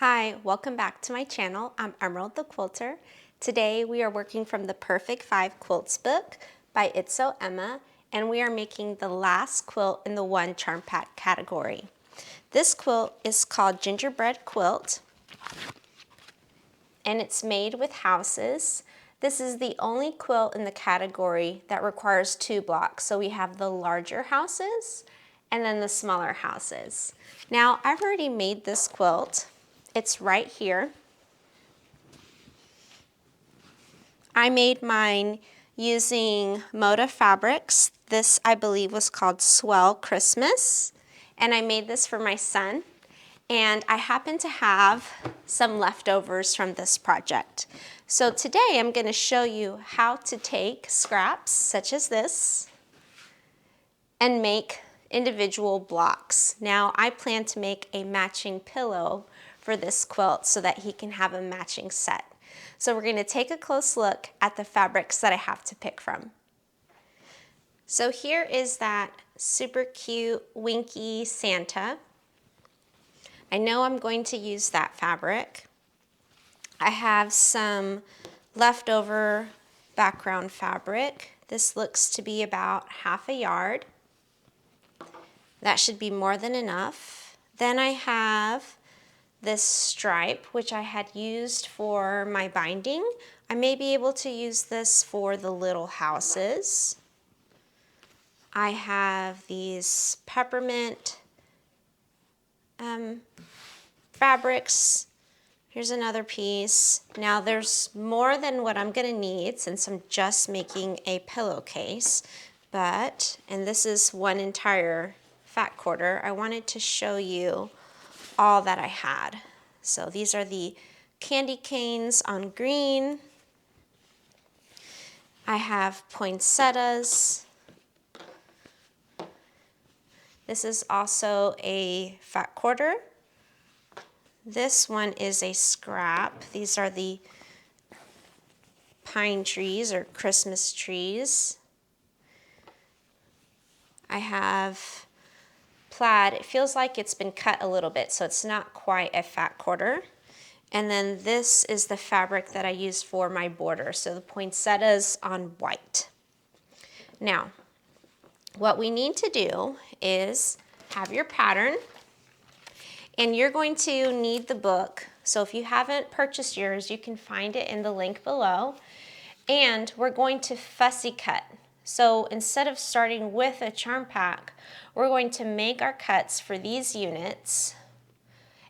Hi, welcome back to my channel. I'm Emerald the Quilter. Today we are working from the Perfect 5 Quilts book by Itzo Emma, and we are making the last quilt in the one charm pack category. This quilt is called Gingerbread Quilt, and it's made with houses. This is the only quilt in the category that requires 2 blocks. So we have the larger houses and then the smaller houses. Now I've already made this quilt. It's right here. I made mine using Moda fabrics. This, I believe, was called Swell Christmas. And I made this for my son. And I happen to have some leftovers from this project. So today I'm going to show you how to take scraps such as this and make individual blocks. Now I plan to make a matching pillow for this quilt so that he can have a matching set. So we're going to take a close look at the fabrics that I have to pick from. So here is that super cute winky Santa. I know I'm going to use that fabric. I have some leftover background fabric. This looks to be about ½ a yard. That should be more than enough. Then I have this stripe, which I had used for my binding. I may be able to use this for the little houses. I have these peppermint fabrics. Here's another piece. Now there's more than what I'm gonna need since I'm just making a pillowcase, and this is one entire fat quarter. I wanted to show you all that I had. So these are the candy canes on green. I have poinsettias. This is also a fat quarter. This one is a scrap. These are the pine trees or Christmas trees. I have plaid. It feels like it's been cut a little bit, so it's not quite a fat quarter. And then this is the fabric that I use for my border, so the poinsettias on white. Now, what we need to do is have your pattern, and you're going to need the book. So if you haven't purchased yours, you can find it in the link below. And we're going to fussy cut. So instead of starting with a charm pack, we're going to make our cuts for these units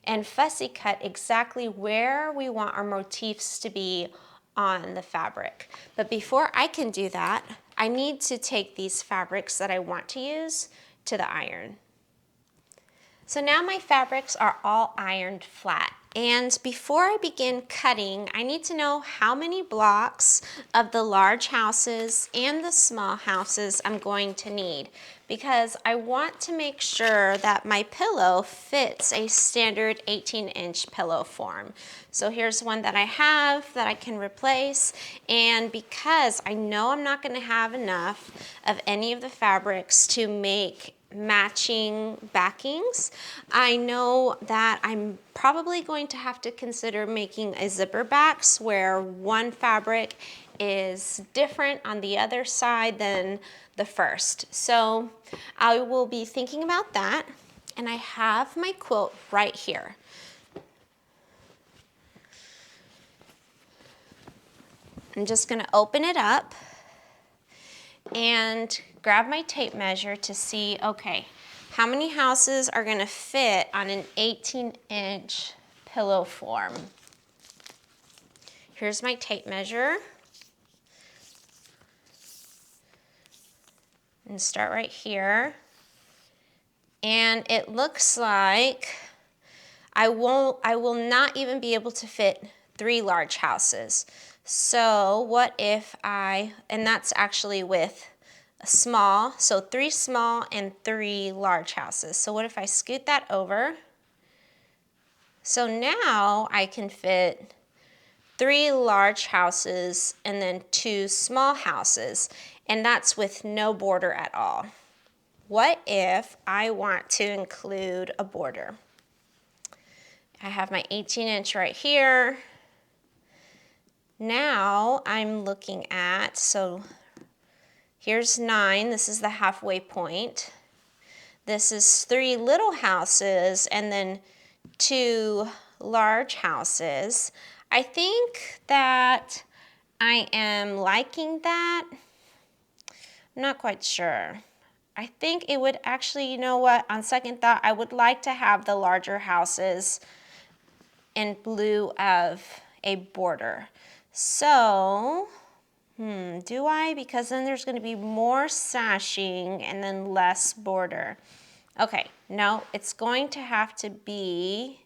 and fussy cut exactly where we want our motifs to be on the fabric. But before I can do that, I need to take these fabrics that I want to use to the iron. So now my fabrics are all ironed flat. And before I begin cutting, I need to know how many blocks of the large houses and the small houses I'm going to need, because I want to make sure that my pillow fits a standard 18-inch pillow form. So here's one that I have that I can replace, and because I know I'm not going to have enough of any of the fabrics to make matching backings, I know that I'm probably going to have to consider making a zipper backs where one fabric is different on the other side than the first. So I will be thinking about that, and I have my quilt right here. I'm just going to open it up and grab my tape measure to see, okay, how many houses are going to fit on an 18-inch pillow form. Here's my tape measure. And start right here. And it looks like I will not even be able to fit 3 large houses. So what if and that's actually with a small, so 3 small and 3 large houses. So what if I scoot that over? So now I can fit 3 large houses and then 2 small houses, and that's with no border at all. What if I want to include a border? I have my 18-inch right here. Now I'm looking at, so here's 9, this is the halfway point. This is 3 little houses and then 2 large houses. I think that I am liking that. I'm not quite sure. I think it would actually, you know what, on second thought, I would like to have the larger houses in lieu of a border. So, do I? Because then there's going to be more sashing and then less border. Okay, no, it's going to have to be,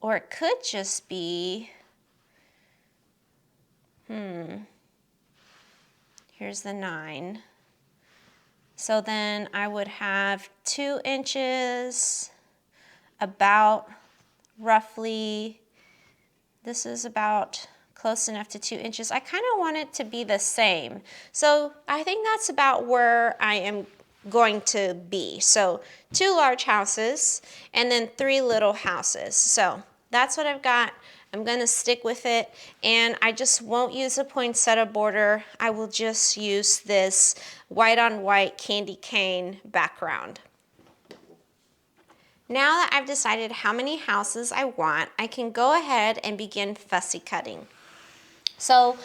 or it could just be, here's the 9. So then I would have 2 inches, about roughly, this is about close enough to 2 inches. I kind of want it to be the same. So I think that's about where I am going to be. So 2 large houses and then 3 little houses. So that's what I've got. I'm going to stick with it, and I just won't use a poinsettia border. I will just use this white on white candy cane background. Now that I've decided how many houses I want, I can go ahead and begin fussy cutting. So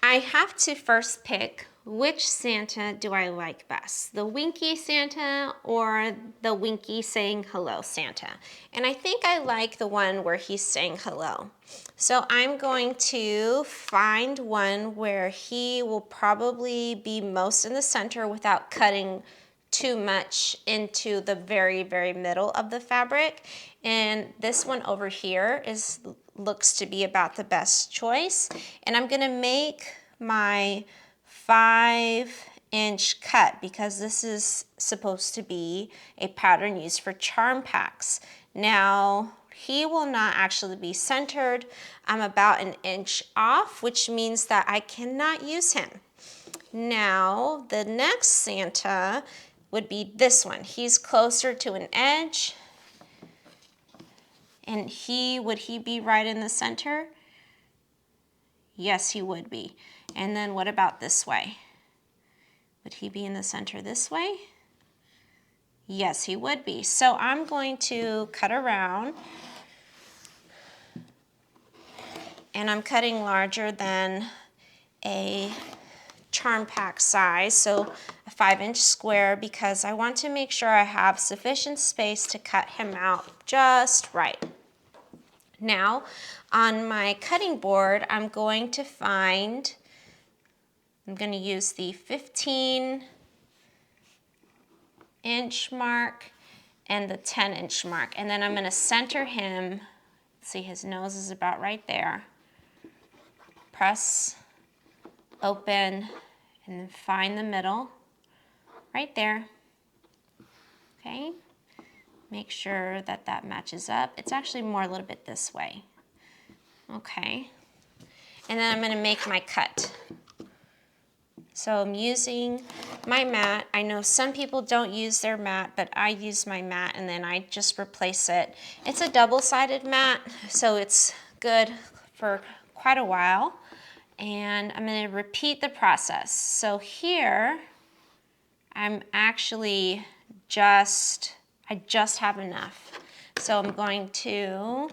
I have to first pick which Santa do I like best, the winky Santa or the winky saying hello Santa. And I think I like the one where he's saying hello. So I'm going to find one where he will probably be most in the center without cutting too much into the very, very middle of the fabric. And this one over here looks to be about the best choice. And I'm gonna make my 5-inch cut because this is supposed to be a pattern used for charm packs. Now, he will not actually be centered. I'm about 1 inch off, which means that I cannot use him. Now, the next Santa would be this one. He's closer to an edge. And would he be right in the center? Yes, he would be. And then what about this way? Would he be in the center this way? Yes, he would be. So I'm going to cut around. And I'm cutting larger than a charm pack size, so a 5-inch square, because I want to make sure I have sufficient space to cut him out just right. Now, on my cutting board, I'm going to use the 15-inch mark and the 10-inch mark, and then I'm going to center him. See, his nose is about right there. Press, open, and then find the middle right there. Okay, make sure that that matches up. It's actually more a little bit this way. Okay, and then I'm going to make my cut. So I'm using my mat. I know some people don't use their mat, but I use my mat and then I just replace it. It's a double-sided mat, so it's good for quite a while. And I'm going to repeat the process. So here, I'm actually I just have enough. So I'm going to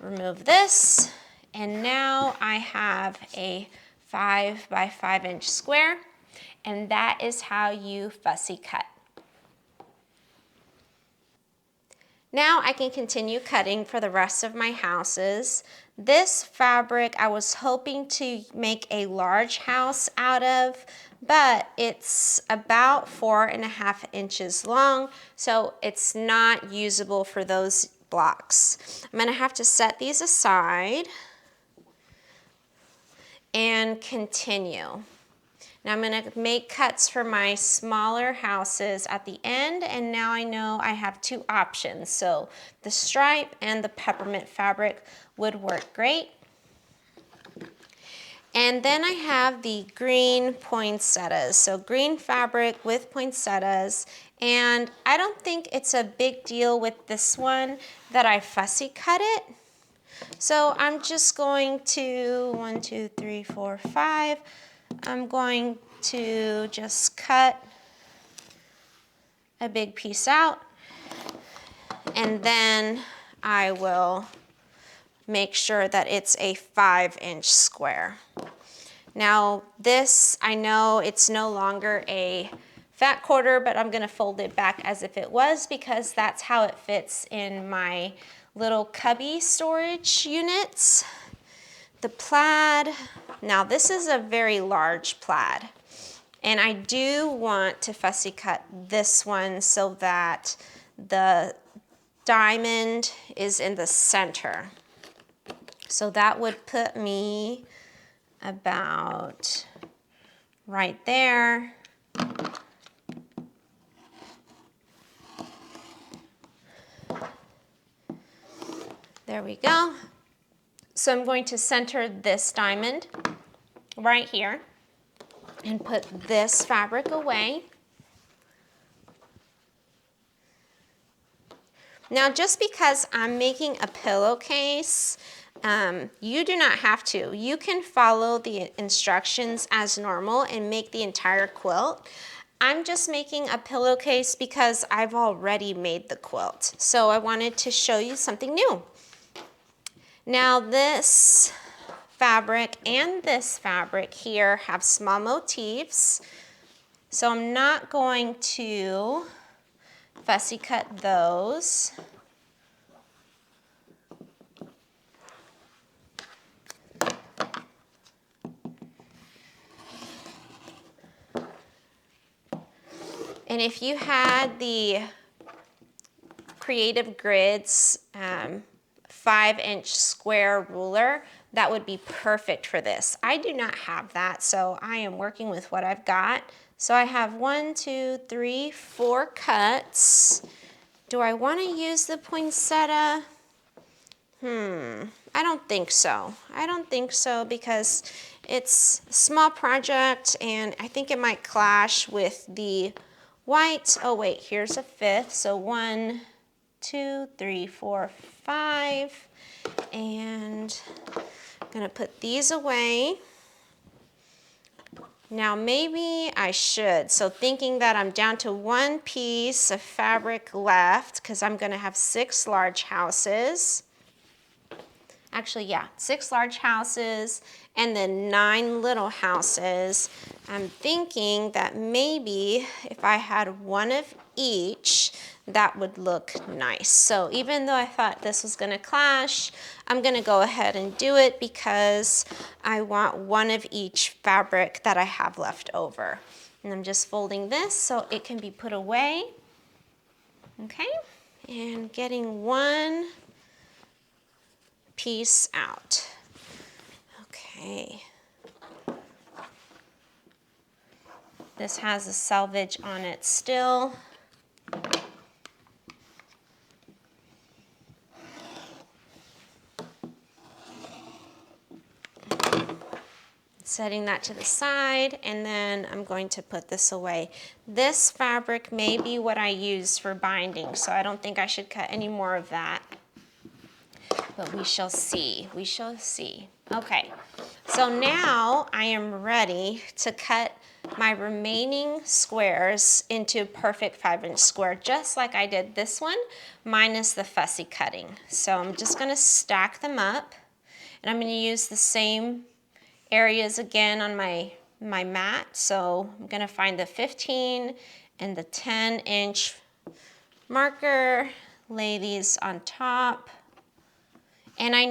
remove this, and now I have a 5 by 5-inch square, and that is how you fussy cut. Now I can continue cutting for the rest of my houses. This fabric I was hoping to make a large house out of, but it's about 4.5 inches long, so it's not usable for those blocks. I'm going to have to set these aside and continue. Now I'm going to make cuts for my smaller houses at the end, and now I know I have 2 options. So the stripe and the peppermint fabric would work great. And then I have the green poinsettias. So green fabric with poinsettias, And I don't think it's a big deal with this one that I fussy cut it. So I'm just going to 1, 2, 3, 4, 5. I'm going to just cut a big piece out, and then I will make sure that it's a 5-inch square. Now this, I know it's no longer a fat quarter, but I'm gonna fold it back as if it was because that's how it fits in my little cubby storage units. The plaid, now this is a very large plaid, and I do want to fussy cut this one so that the diamond is in the center. So that would put me about right there. There we go. So I'm going to center this diamond right here and put this fabric away. Now, just because I'm making a pillowcase, you do not have to. You can follow the instructions as normal and make the entire quilt. I'm just making a pillowcase because I've already made the quilt. So I wanted to show you something new. Now this fabric and this fabric here have small motifs. So I'm not going to fussy cut those. And if you had the Creative Grids 5-inch square ruler, that would be perfect for this. I do not have that, so I am working with what I've got. So I have 1, 2, 3, 4 cuts. Do I want to use the poinsettia? I don't think so. I don't think so because it's a small project and I think it might clash with the white. Oh wait, here's a 5th. So 1, 2, 3, 4, 5. And I'm gonna put these away. Now maybe I should. So thinking that I'm down to 1 piece of fabric left because I'm gonna have 6 large houses. Actually, yeah, 6 large houses and then 9 little houses. I'm thinking that maybe if I had 1 of each, that would look nice. So even though I thought this was gonna clash, I'm gonna go ahead and do it because I want 1 of each fabric that I have left over. And I'm just folding this so it can be put away. Okay, and getting 1 piece out. Okay. This has a selvage on it still. Setting that to the side, and then I'm going to put this away. This fabric may be what I use for binding, so I don't think I should cut any more of that. But we shall see, we shall see. Okay, so now I am ready to cut my remaining squares into perfect 5-inch square, just like I did this one, minus the fussy cutting. So I'm just gonna stack them up, and I'm gonna use the same areas again on my mat. So I'm gonna find the 15 and the 10-inch marker, lay these on top. And I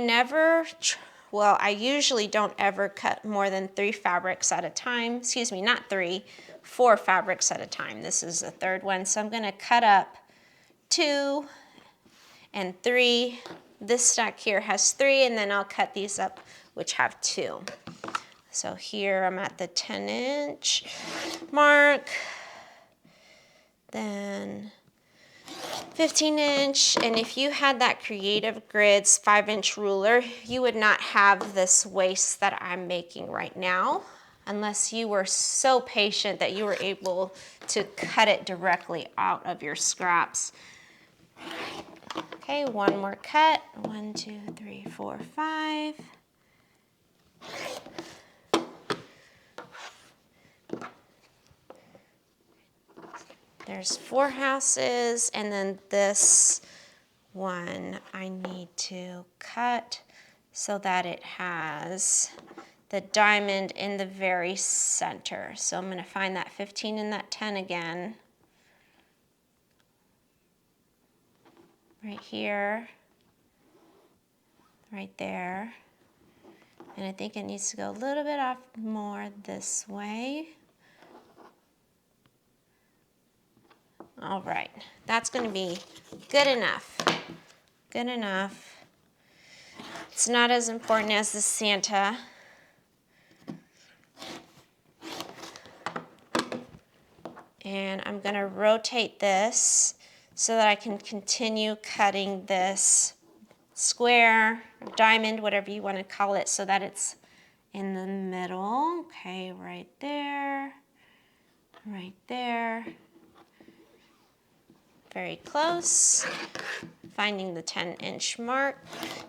I usually don't ever cut more than 3 fabrics at a time. Excuse me, not 3, 4 fabrics at a time. This is the 3rd one. So I'm gonna cut up 2 and 3. This stack here has 3, and then I'll cut these up, which have 2. So here I'm at the 10-inch mark, then 15-inch, and if you had that Creative Grids 5-inch ruler, you would not have this waist that I'm making right now. unless you were so patient that you were able to cut it directly out of your scraps. Okay, one more cut. 1, 2, 3, 4, 5. There's 4 houses, and then this one I need to cut so that it has the diamond in the very center. So I'm going to find that 15 and that 10 again. Right here, right there. And I think it needs to go a little bit off more this way. All right, that's going to be good enough. Good enough. It's not as important as the Santa. And I'm going to rotate this so that I can continue cutting this square, diamond, whatever you want to call it, so that it's in the middle. Okay, right there, right there. Very close. Finding the 10-inch mark,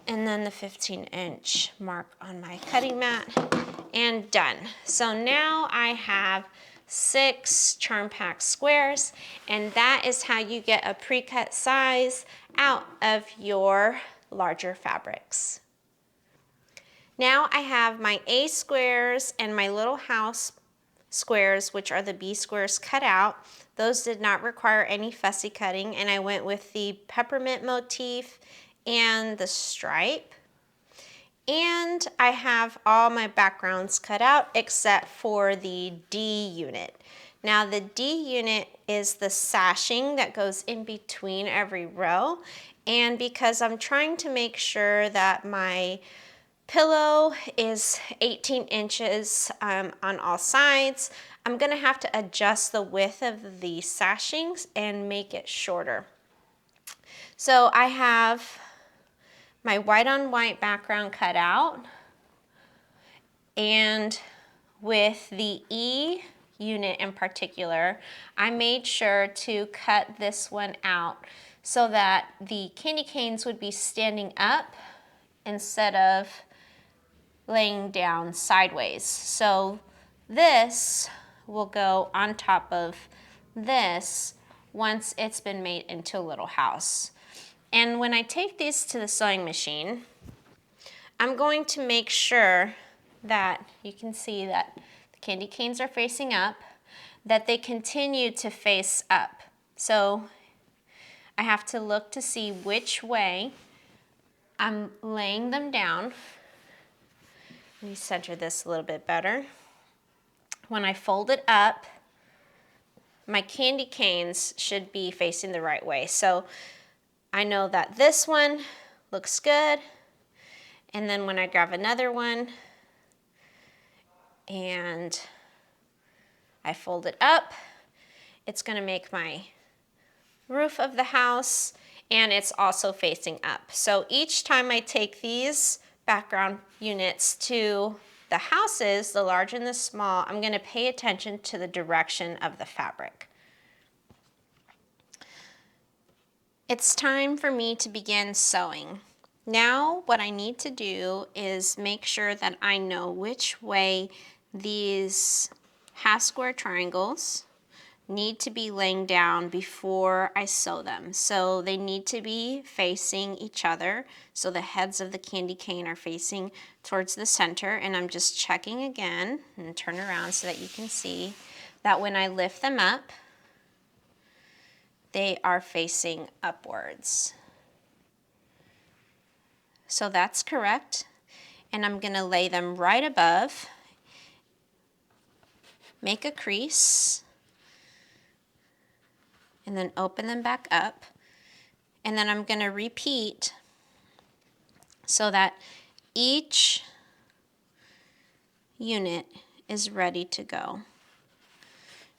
and then the 15-inch mark on my cutting mat, and done. So now I have 6 charm pack squares, and that is how you get a pre-cut size out of your larger fabrics. Now I have my A squares and my little house squares, which are the B squares, cut out. Those did not require any fussy cutting, and I went with the peppermint motif and the stripe. And I have all my backgrounds cut out except for the D unit. Now the D unit is the sashing that goes in between every row, and because I'm trying to make sure that my pillow is 18 inches on all sides, I'm going to have to adjust the width of the sashings and make it shorter. So I have my white on white background cut out, and with the E unit in particular, I made sure to cut this one out so that the candy canes would be standing up instead of laying down sideways. So this will go on top of this once it's been made into a little house. And when I take these to the sewing machine, I'm going to make sure that you can see that the candy canes are facing up, that they continue to face up. So I have to look to see which way I'm laying them down. Let me center this a little bit better. When I fold it up, my candy canes should be facing the right way. So I know that this one looks good. And then when I grab another one and I fold it up, it's going to make my roof of the house, and it's also facing up. So each time I take these background units to the houses, the large and the small, I'm going to pay attention to the direction of the fabric. It's time for me to begin sewing. Now what I need to do is make sure that I know which way these half square triangles need to be laying down before I sew them. So they need to be facing each other. So the heads of the candy cane are facing towards the center, and I'm just checking again and turn around so that you can see that when I lift them up, they are facing upwards. So that's correct. And I'm going to lay them right above, make a crease, and then open them back up. And then I'm going to repeat so that each unit is ready to go.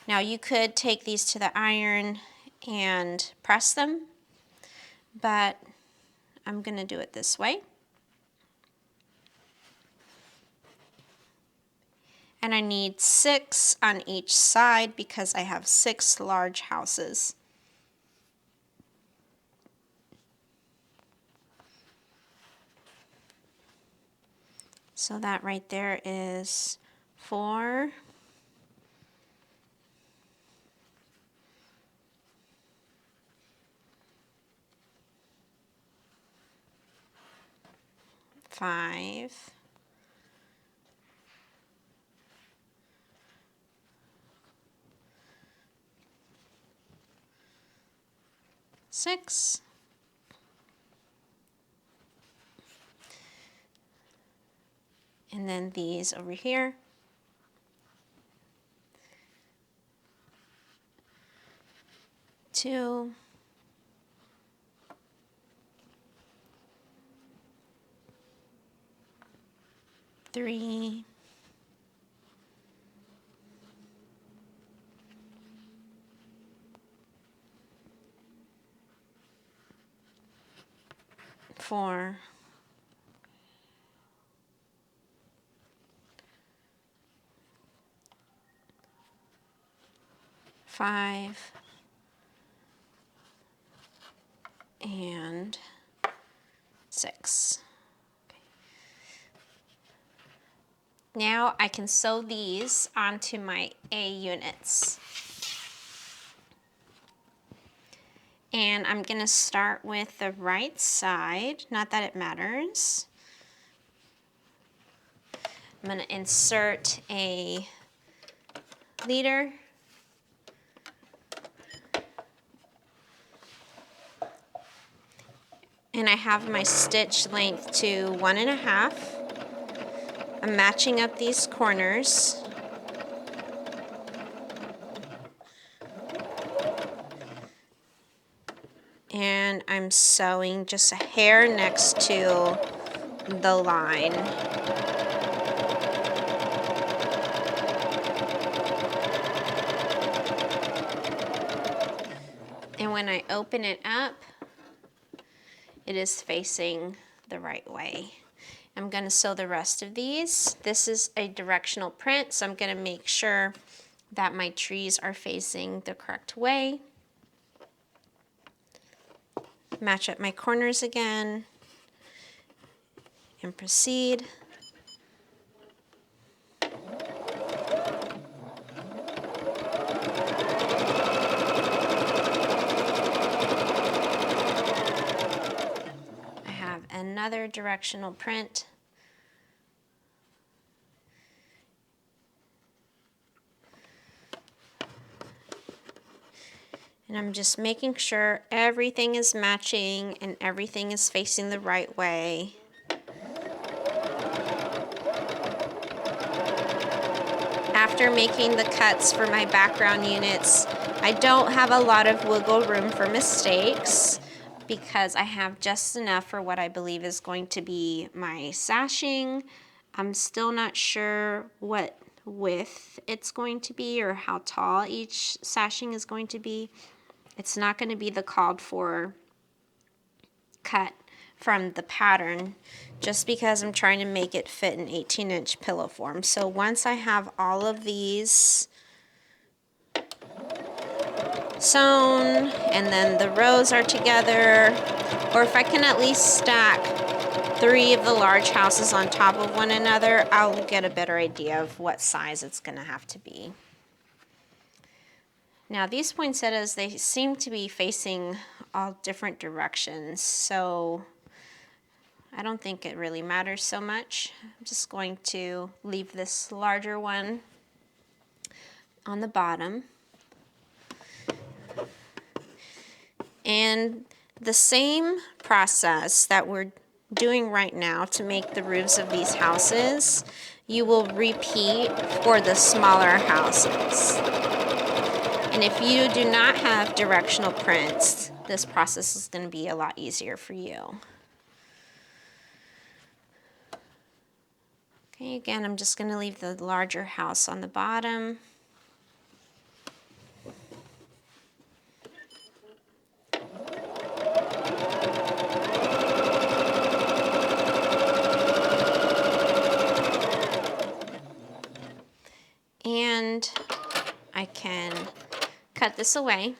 Now you could take these to the iron and press them, but I'm going to do it this way. And I need 6 on each side because I have 6 large houses. So that right there is 4, 5, 6, and then these over here. 2, 3, 4, 5, and 6. Now I can sew these onto my A units. And I'm going to start with the right side, not that it matters. I'm going to insert a leader. And I have my stitch length to 1.5. I'm matching up these corners. And I'm sewing just a hair next to the line. And when I open it up, it is facing the right way. I'm going to sew the rest of these. This is a directional print, so I'm going to make sure that my trees are facing the correct way. Match up my corners again and proceed. I have another directional print. And I'm just making sure everything is matching and everything is facing the right way. After making the cuts for my background units, I don't have a lot of wiggle room for mistakes because I have just enough for what I believe is going to be my sashing. I'm still not sure what width it's going to be or how tall each sashing is going to be. It's not going to be the called for cut from the pattern just because I'm trying to make it fit an 18-inch pillow form. So once I have all of these sewn and then the rows are together, or if I can at least stack 3 of the large houses on top of one another, I'll get a better idea of what size it's going to have to be. Now these poinsettias, they seem to be facing all different directions, so I don't think it really matters so much. I'm just going to leave this larger one on the bottom. And the same process that we're doing right now to make the roofs of these houses, you will repeat for the smaller houses. And if you do not have directional prints, this process is going to be a lot easier for you. Okay, again, I'm just going to leave the larger house on the bottom. and I can cut this away.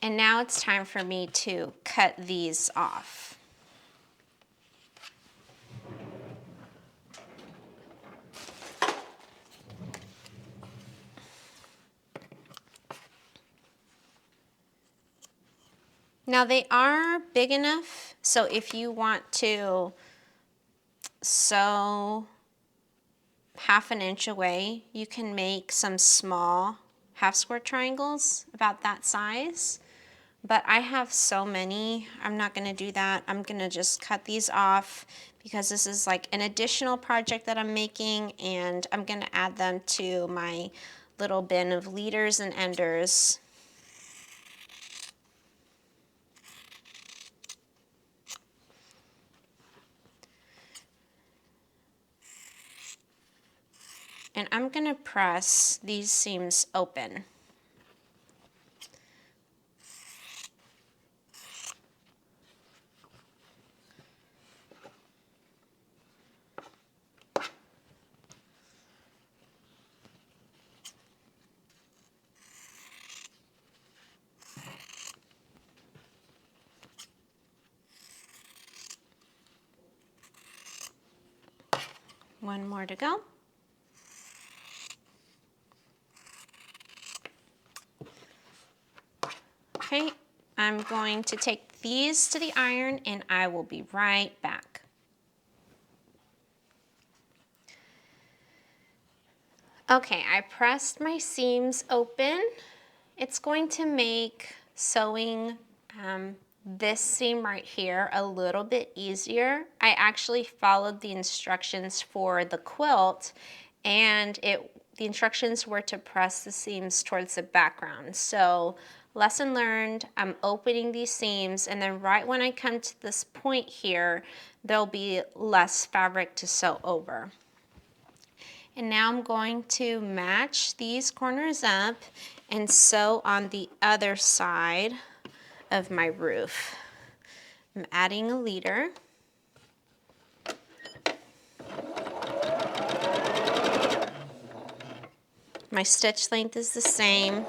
And now it's time for me to cut these off. Now they are big enough, so if you want to sew half an inch away, you can make some small half square triangles about that size. But I have so many, I'm not gonna do that. I'm gonna just cut these off because this is like an additional project that I'm making, and I'm gonna add them to my little bin of leaders and enders. And I'm gonna press these seams open. One more to go. Okay, I'm going to take these to the iron and I will be right back. Okay, I pressed my seams open. It's going to make sewing this seam right here a little bit easier. I actually followed the instructions for the quilt, and the instructions were to press the seams towards the background. So lesson learned, I'm opening these seams, and then right when I come to this point here, there'll be less fabric to sew over. And now I'm going to match these corners up and sew on the other side of my roof. I'm adding a leader. My stitch length is the same.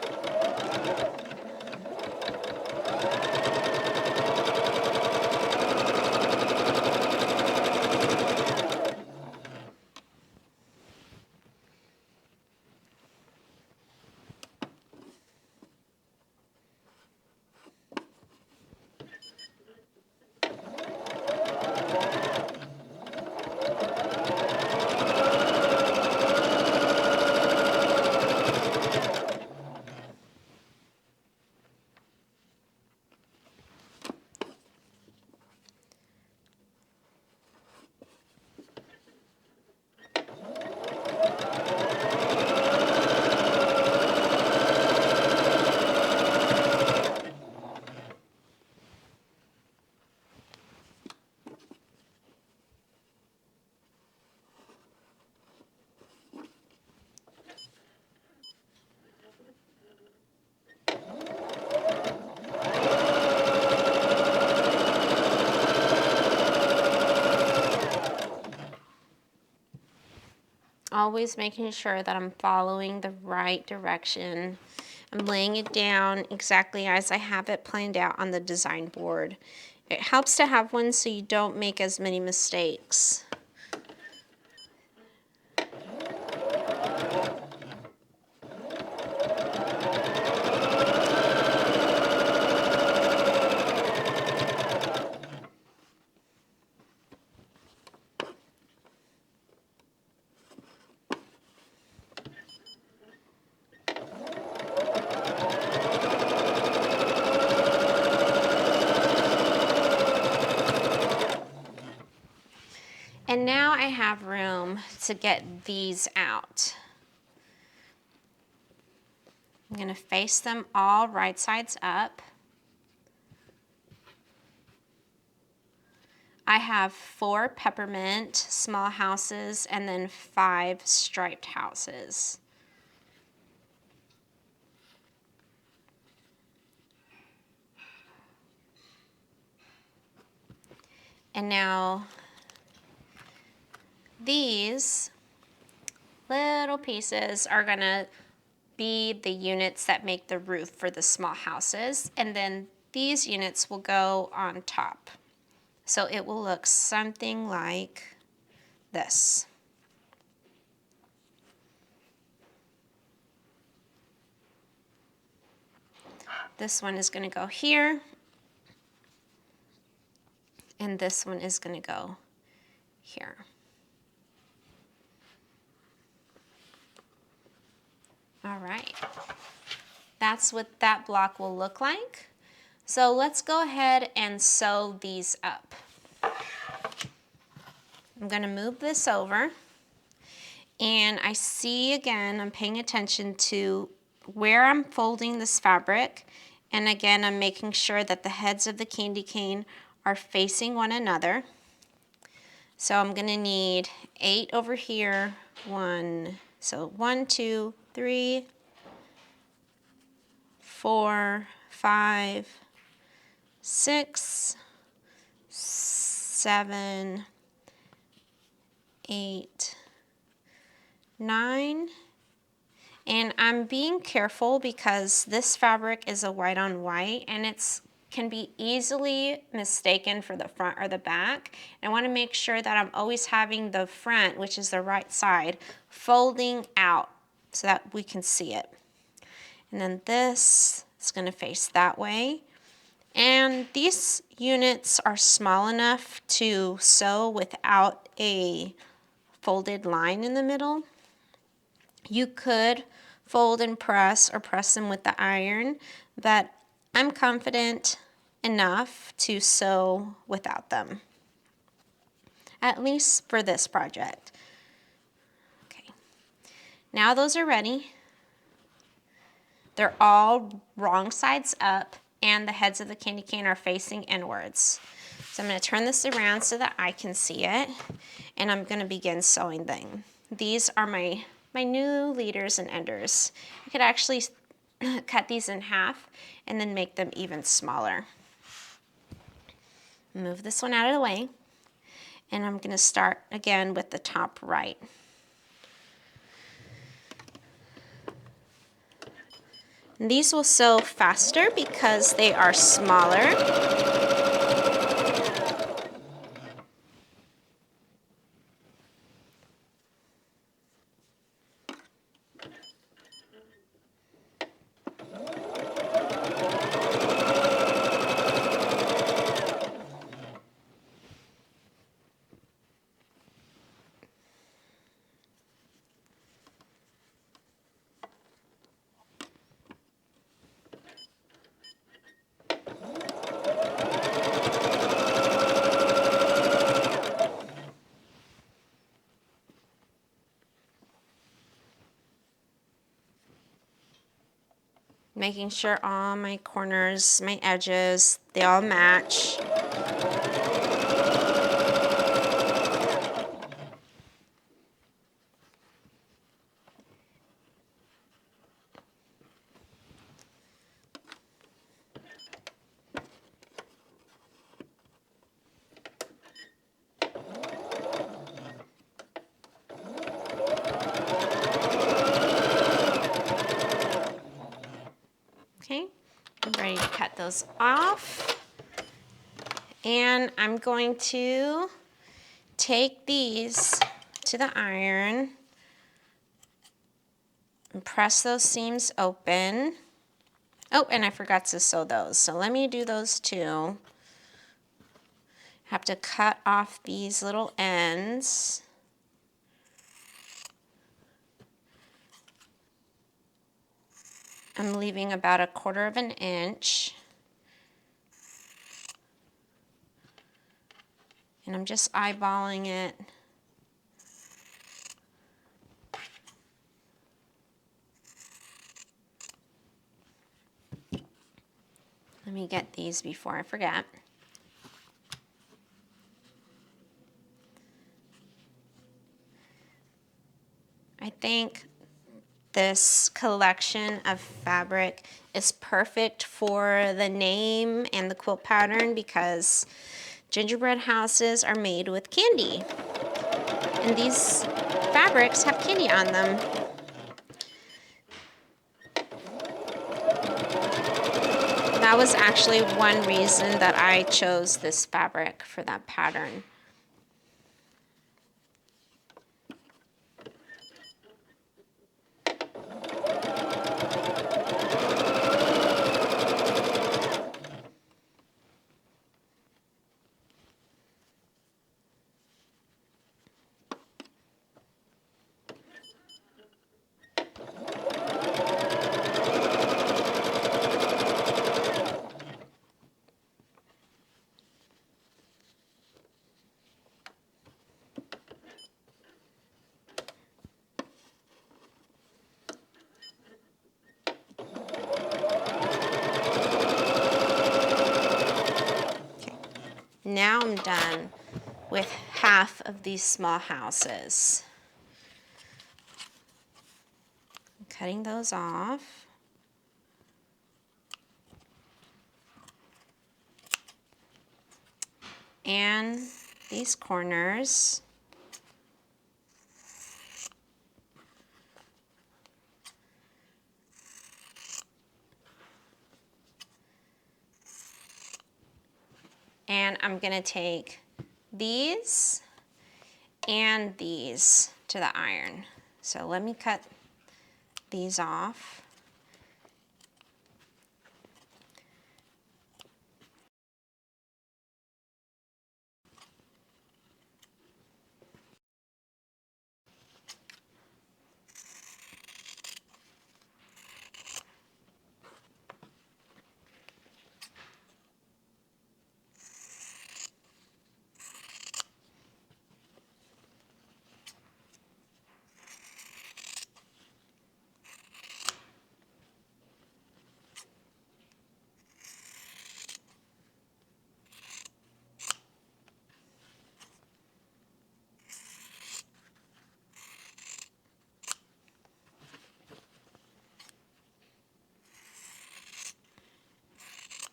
Always making sure that I'm following the right direction. I'm laying it down exactly as I have it planned out on the design board. It helps to have one so you don't make as many mistakes. And now I have room to get these out. I'm going to face them all right sides up. I have 4 peppermint small houses and then 5 striped houses. And now these little pieces are gonna be the units that make the roof for the small houses, and then these units will go on top. So it will look something like this. This one is gonna go here, and this one is gonna go here. All right, that's what that block will look like. So let's go ahead and sew these up. I'm gonna move this over, and I see again, I'm paying attention to where I'm folding this fabric, and again, I'm making sure that the heads of the candy cane are facing one another. So I'm gonna need 8 over here, 1, 2, 3, 4, 5, 6, 7, 8, 9, and I'm being careful because this fabric is a white on white, and it's can be easily mistaken for the front or the back. And I want to make sure that I'm always having the front, which is the right side, folding out so that we can see it. And then this is going to face that way. And these units are small enough to sew without a folded line in the middle. You could fold and press or press them with the iron, but I'm confident enough to sew without them, at least for this project. Okay, now those are ready. They're all wrong sides up, and the heads of the candy cane are facing inwards. So I'm going to turn this around so that I can see it, and I'm going to begin sewing them. These are my new leaders and enders. I could actually cut these in half and then make them even smaller. Move this one out of the way, and I'm going to start again with the top right. And these will sew faster because they are smaller. Making sure all my corners, my edges, they all match. Okay, I'm ready to cut those off. And I'm going to take these to the iron and press those seams open. Oh, and I forgot to sew those, so let me do those too. Have to cut off these little ends. I'm leaving about 1/4 of an inch. And I'm just eyeballing it. Let me get these before I forget. I think this collection of fabric is perfect for the name and the quilt pattern because gingerbread houses are made with candy. And these fabrics have kitty on them. That was actually one reason that I chose this fabric for that pattern. Now I'm done with half of these small houses. I'm cutting those off. And these corners. And I'm gonna take these and these to the iron. So let me cut these off.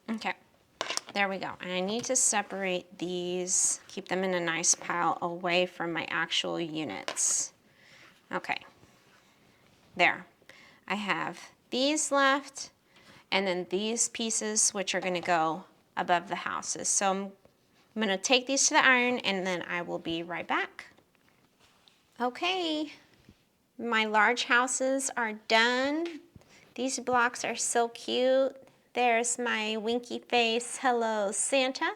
Okay, there we go. And I need to separate these, keep them in a nice pile away from my actual units. Okay, there. I have these left, and then these pieces, which are gonna go above the houses. So I'm gonna take these to the iron, and then I will be right back. Okay, my large houses are done. These blocks are so cute. There's my winky face, hello Santa.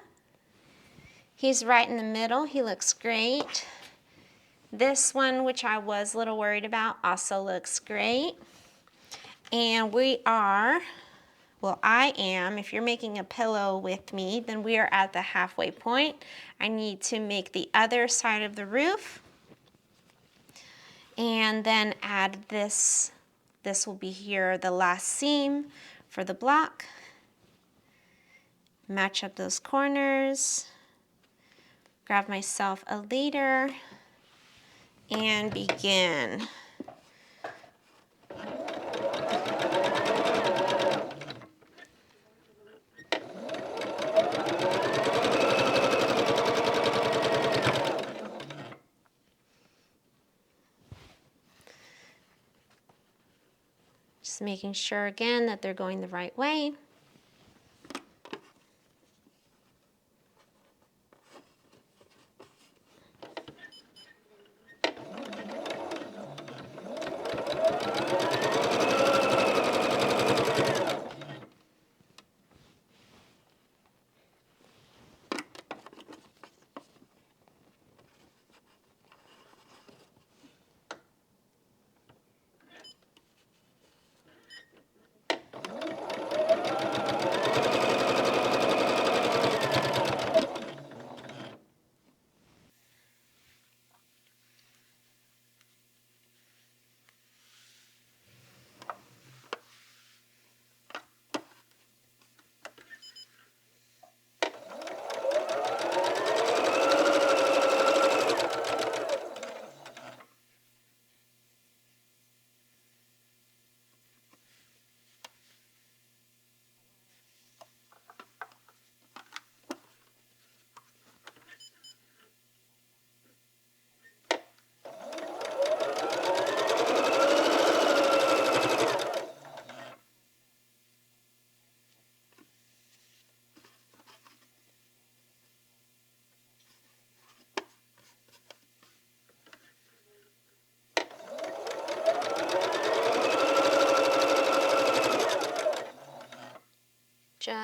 He's right in the middle, he looks great. This one, which I was a little worried about, also looks great. And we are, well, I am, if you're making a pillow with me, then we are at the halfway point. I need to make the other side of the roof and then add this. This will be here, the last seam for the block. Match up those corners. Grab myself a leader and begin. Just making sure again that they're going the right way.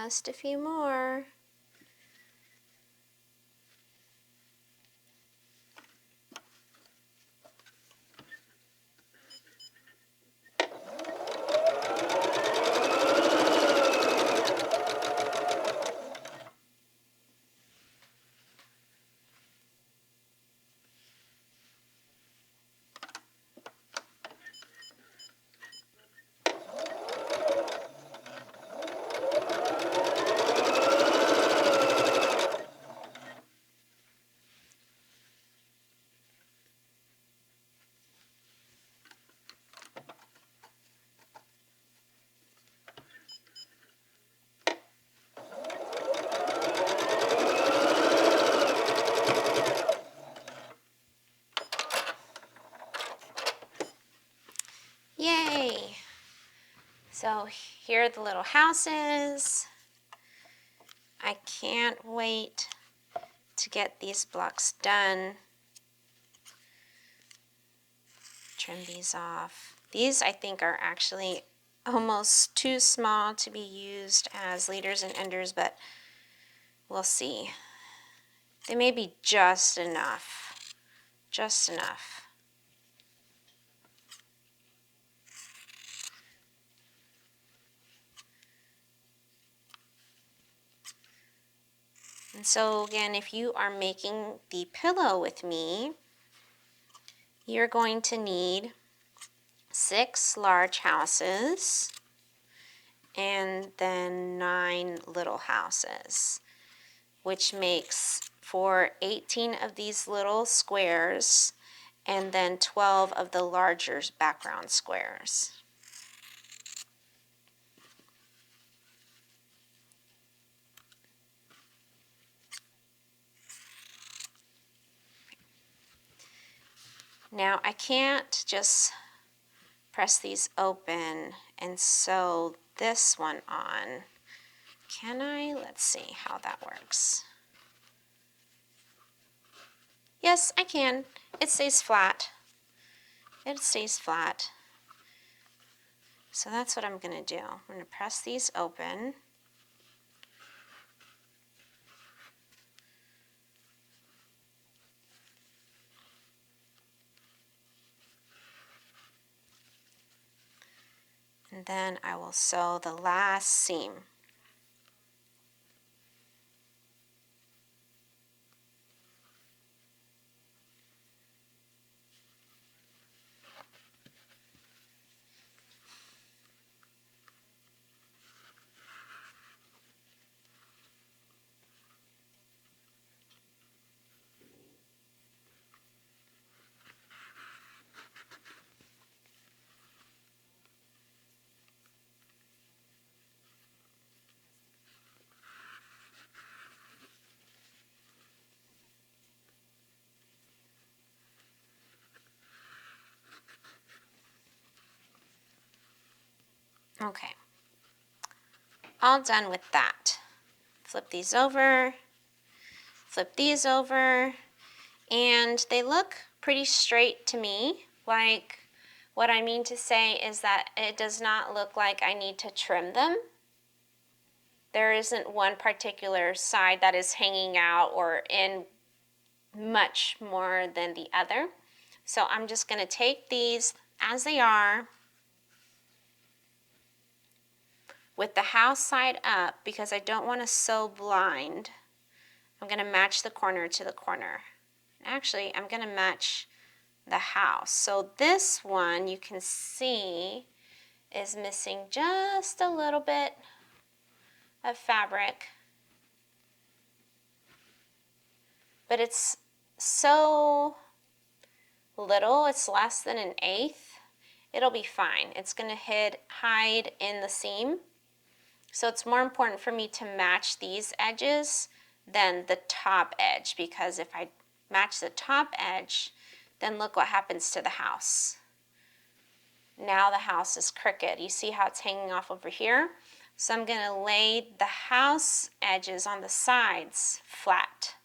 Just a few more. Yay! So here are the little houses. I can't wait to get these blocks done. Trim these off. These I think are actually almost too small to be used as leaders and enders, but we'll see. They may be just enough. Just enough. And so again, if you are making the pillow with me, you're going to need 6 large houses and then 9 little houses, which makes for 18 of these little squares and then 12 of the larger background squares. Now I can't just press these open and sew this one on. Can I? Let's see how that works. Yes, I can. It stays flat. It stays flat. So that's what I'm going to do. I'm going to press these open. And then I will sew the last seam. Okay, all done with that. Flip these over, flip these over, and they look pretty straight to me. Like, what I mean to say is that it does not look like I need to trim them. There isn't one particular side that is hanging out or in much more than the other. So I'm just going to take these as they are with the house side up because I don't want to sew blind. I'm going to match the corner to the corner. Actually, I'm going to match the house. So this one you can see is missing just a little bit of fabric, but it's so little, it's less than 1/8. It'll be fine. It's going to hide in the seam. So it's more important for me to match these edges than the top edge, because if I match the top edge, then look what happens to the house. Now the house is crooked. You see how it's hanging off over here? So I'm going to lay the house edges on the sides flat.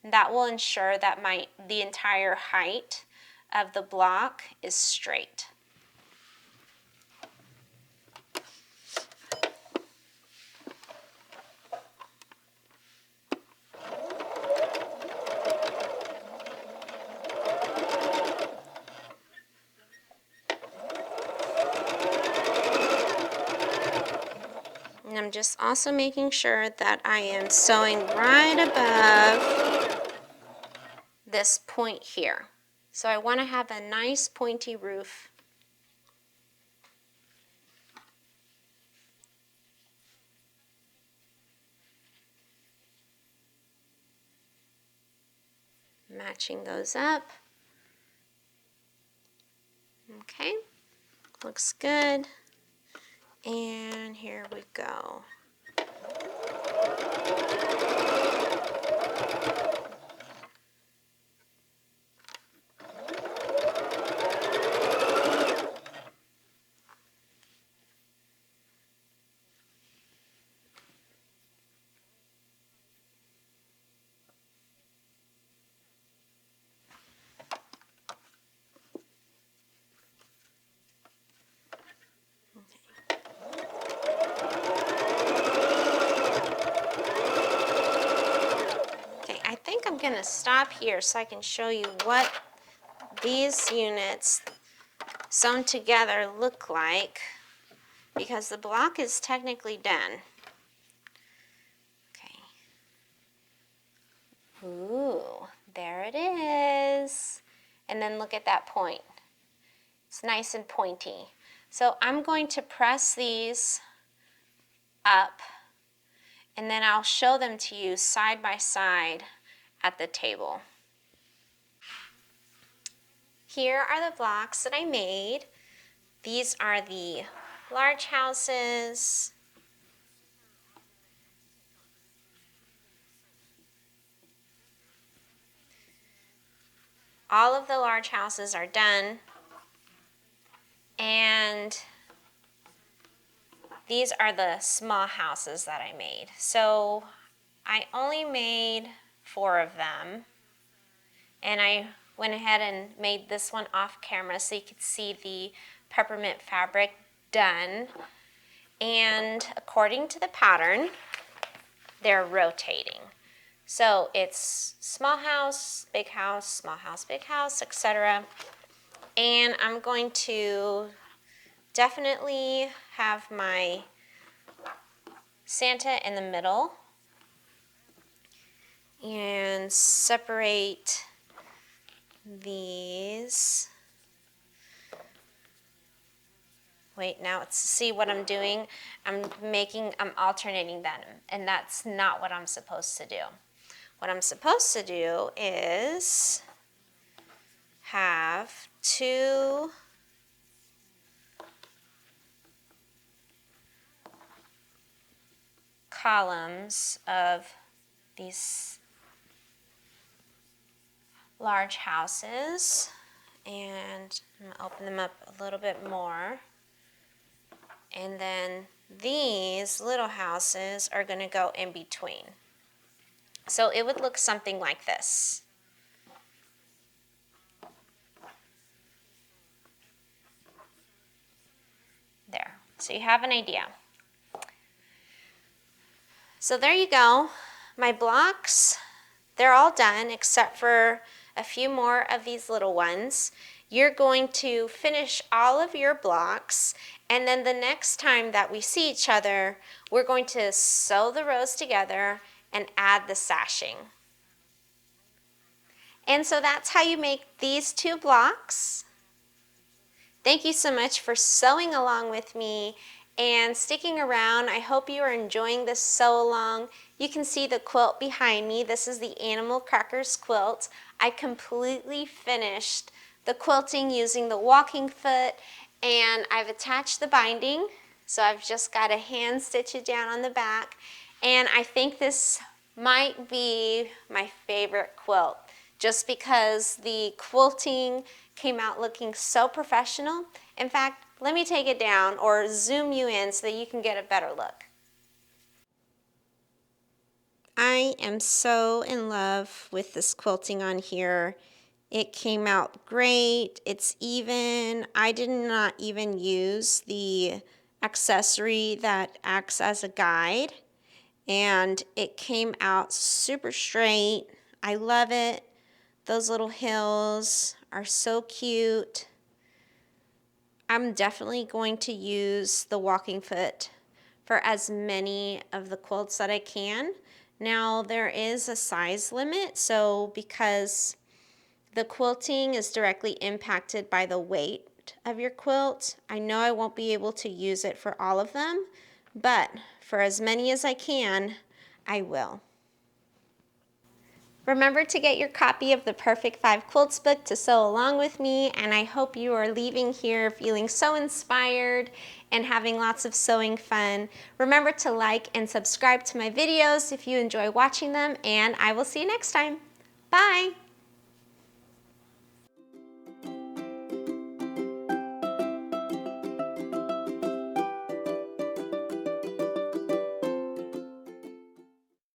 That will ensure that the entire height of the block is straight. And I'm just also making sure that I am sewing right above this point here. So I want to have a nice pointy roof. Matching those up. Okay, looks good. And here we go. Okay, I think I'm gonna stop here so I can show you what these units sewn together look like, because the block is technically done. Okay. Ooh, there it is. And then look at that point. It's nice and pointy. So I'm going to press these up, and then I'll show them to you side by side at the table. Here are the blocks that I made. These are the large houses. All of the large houses are done. And these are the small houses that I made. So I only made 4 of them. And I went ahead and made this one off camera so you could see the peppermint fabric done. And according to the pattern, they're rotating. So it's small house, small house, big house, etc. And I'm going to definitely have my Santa in the middle and separate these. Wait, now see what I'm doing? I'm alternating them, and that's not what I'm supposed to do. What I'm supposed to do is have 2 columns of these large houses, and I'm going to open them up a little bit more. And then these little houses are going to go in between. So it would look something like this. There. So you have an idea. So there you go. My blocks, they're all done except for a few more of these little ones. You're going to finish all of your blocks, and then the next time that we see each other, we're going to sew the rows together and add the sashing. And so that's how you make these 2 blocks. Thank you so much for sewing along with me and sticking around. I hope you are enjoying this sew along. You can see the quilt behind me. This is the Animal Crackers quilt. I completely finished the quilting using the walking foot, and I've attached the binding. So I've just got to hand stitch it down on the back. And I think this might be my favorite quilt, just because the quilting came out looking so professional. In fact, let me take it down or zoom you in so that you can get a better look. I am so in love with this quilting on here. It came out great. It's even. I did not even use the accessory that acts as a guide, and it came out super straight. I love it. Those little hills are so cute. I'm definitely going to use the walking foot for as many of the quilts that I can. Now there is a size limit, so because the quilting is directly impacted by the weight of your quilt, I know I won't be able to use it for all of them, but for as many as I can, I will. Remember to get your copy of the Perfect 5 Quilts book to sew along with me, and I hope you are leaving here feeling so inspired and having lots of sewing fun. Remember to like and subscribe to my videos if you enjoy watching them, and I will see you next time. Bye!